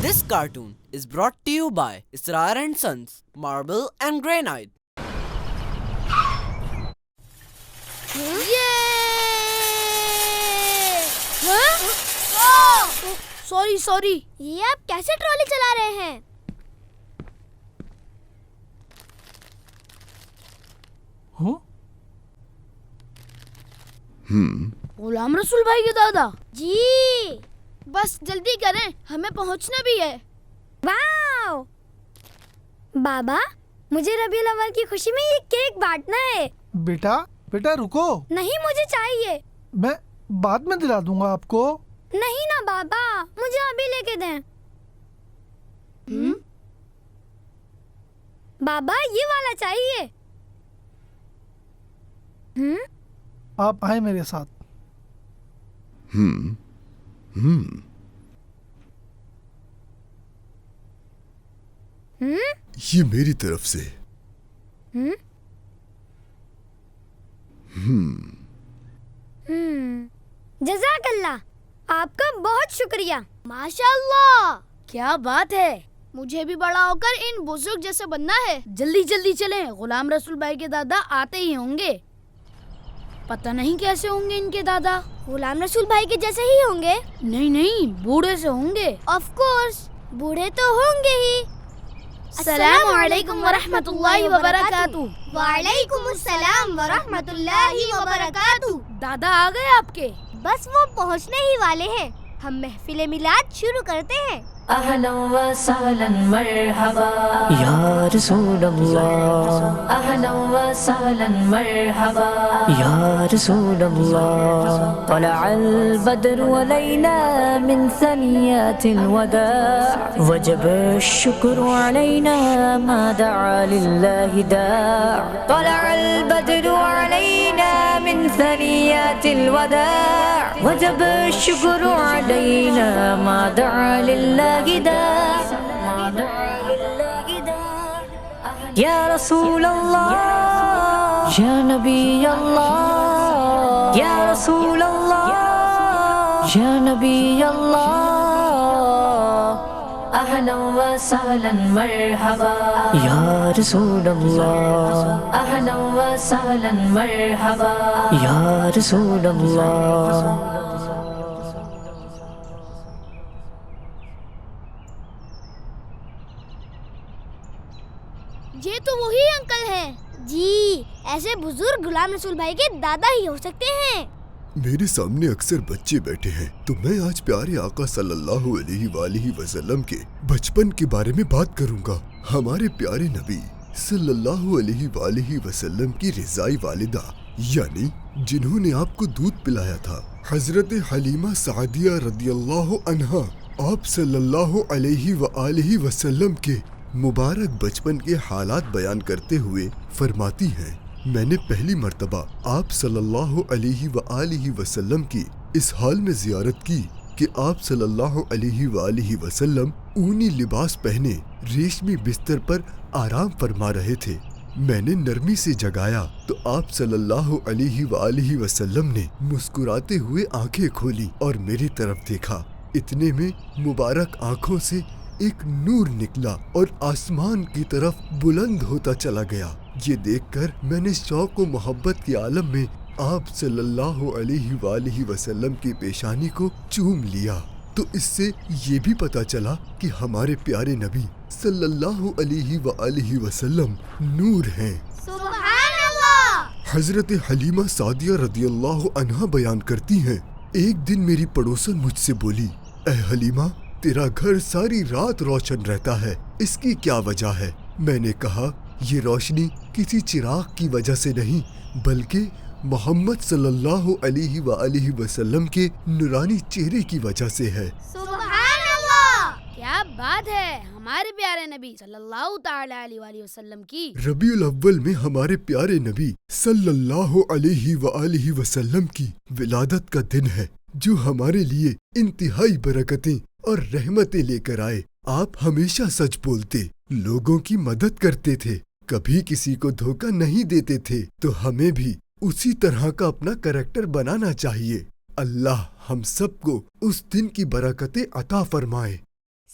This cartoon is brought to you by Israr and Sons, Marble and Granite. Sorry ये आप कैसे trolley चला रहे हैं? गुलाम रसूल भाई के दादा जी, बस जल्दी करें, हमें पहुंचना भी है। वाओ! बाबा, मुझे रबीउल अव्वल की खुशी में ये केक बांटना है। बेटा रुको। नहीं, मुझे चाहिए। मैं बाद में दिला दूंगा आपको। नहीं ना बाबा, मुझे अभी लेके दें। बाबा, ये वाला चाहिए। आप आए मेरे साथ। ये मेरी तरफ से। जज़ाकल्लाह, आपका बहुत शुक्रिया। माशाअल्लाह, क्या बात है। मुझे भी बड़ा होकर इन बुजुर्ग जैसे बनना है। जल्दी जल्दी चलें, गुलाम रसूल भाई के दादा आते ही होंगे। पता नहीं कैसे होंगे इनके दादा। गुलाम रसूल भाई के जैसे ही होंगे? नहीं, बूढ़े से होंगे। ऑफ कोर्स, बूढ़े तो होंगे ही। अस्सलामु अलैकुम व रहमतुल्लाहि व बरकातुहू। वालेकुम अस्सलाम व रहमतुल्लाहि व बरकातुहू। दादा आ गए आपके? बस वो पहुंचने ही वाले हैं। हम महफिल मिलाद शुरू करते हैं। अहलन व सहलन मरहबा या रसूल अल्लाह, अहलन व सहलन मरहबा या रसूल अल्लाह। तलअल बद्रु अलैना मिन सनियातिल वदा' वजब शुक्र अलैना मा दआ लिल्लाहि दा'। तलअल बद्रु अलैना मिन सनियातिल वदा' वजब शुक्र अलैना मा दआ लिल्लाहि या रसूल अल्लाह, या नबी अल्लाह, या रसूल अल्लाह, या नबी अल्लाह। अहलन व सहलन मरहबा या रसूल अल्लाह, अहलन व सहलन मरहबा या रसूल अल्लाह। ये तो वही अंकल हैं। जी, ऐसे बुजुर्ग गुलाम रसूल भाई के दादा ही हो सकते हैं। मेरे सामने अक्सर बच्चे बैठे हैं, तो मैं आज प्यारे आका सल्लल्लाहु अलैहि वसल्लम के बचपन के बारे में बात करूंगा। हमारे प्यारे नबी सल्लल्लाहु अलैहि वसल्लम की रिज़ाई वालिदा, यानी जिन्होंने आपको दूध पिलाया था, हजरत हलीमा सादिया रदियल्लाहु अन्हा, आप सल्लल्लाहु अलैहि वसल्लम के मुबारक बचपन के हालात बयान करते हुए फरमाती हैं, मैंने पहली मर्तबा आप सल्लल्लाहु अलैहि वसल्लम की इस हाल में जियारत की कि आप सल्लल्लाहु अलैहि वसल्लम ऊनी लिबास पहने रेशमी बिस्तर पर आराम फरमा रहे थे। मैंने नरमी से जगाया तो आप सल्लल्लाहु अलैहि वसल्लम ने मुस्कुराते हुए आंखें खोली और मेरी तरफ देखा। इतने में मुबारक आंखों से एक नूर निकला और आसमान की तरफ बुलंद होता चला गया। ये देखकर मैंने शौक और मोहब्बत के आलम में आप सल्लल्लाहु अलैहि वसल्लम की पेशानी को चूम लिया। तो इससे ये भी पता चला कि हमारे प्यारे नबी सल्लल्लाहु अलैहि वसल्लम नूर हैं। सुभान अल्लाह। हजरत हलीमा सादिया रदियल्लाहु अन्हा बयान करती हैं, एक दिन मेरी पड़ोसन मुझसे बोली, ऐ हलीमा, तेरा घर सारी रात रोशन रहता है, इसकी क्या वजह है? मैंने कहा, ये रोशनी किसी चिराग की वजह से नहीं, बल्कि मोहम्मद सल्लल्लाहु अलैहि वसल्लम के नूरानी चेहरे की वजह से है। सुभान अल्लाह। क्या बात है, हमारे प्यारे नबी सल्लल्लाहु ताला अलैहि वसल्लम की रबीउल अव्वल में हमारे प्यारे नबी सल्लल्लाहु अलैहि वसल्लम की विलादत का दिन है, जो हमारे लिए इंतहाई बरकतें और रहमतें लेकर आए। आप हमेशा सच बोलते, लोगों की मदद करते थे, कभी किसी को धोखा नहीं देते थे। तो हमें भी उसी तरह का अपना कैरेक्टर बनाना चाहिए। अल्लाह हम सबको उस दिन की बरकतें अता फरमाए।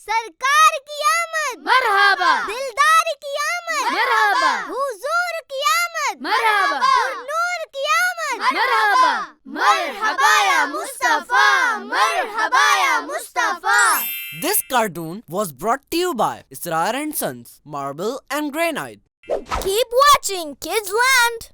सरकार की आमद, मरहबा, दिलदार की आमद, मरहबा, हुजूर की आमद, मरहबा, नूर की आमद, मरहबा, मरहबा या मुस्तफा, मरहबा या Mustafa. This cartoon was brought to you by Israr and Sons, Marble and Granite. Keep watching Kids Land.